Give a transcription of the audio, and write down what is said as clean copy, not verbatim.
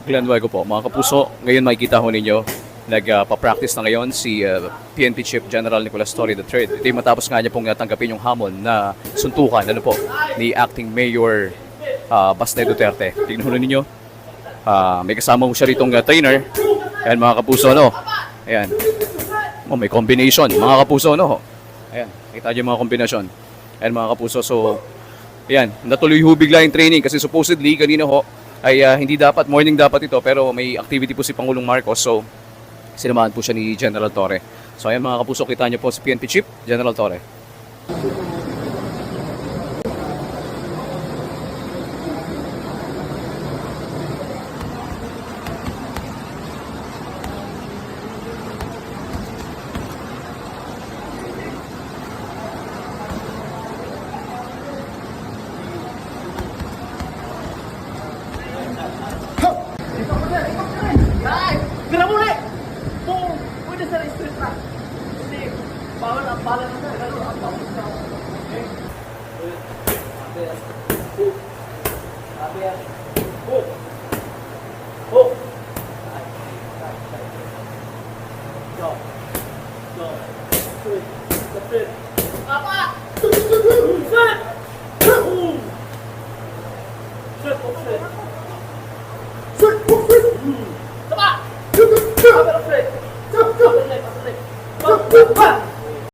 Glenn Nuevo po. Mga kapuso, ngayon makikita ho ninyo, nagpa-practice na ngayon si PNP Chief General Nicolas Torre III. Ito yung matapos nga niya pong tanggapin yung hamon na suntukan, ano po, ni Acting Mayor Baste Duterte. Tingnan ho ninyo, may kasama ho siya ritong trainer. Ayan mga kapuso, no? Ayan. Oh, may combination, mga kapuso, no? Ayan, kita niyo mga kombinasyon. Ayan mga kapuso, so, ayan, natuloy ho bigla yung training kasi supposedly, kanina ho, ay hindi dapat, morning dapat ito, pero may activity po si Pangulong Marcos, so sinamahan po siya ni General Torre. So ayan mga kapuso, kita niyo po si PNP Chief General Torre. Gerak boleh. Boom. Udah saya straight lah. Jadi bawah balan ada lalu apa? Apa? Set. Set.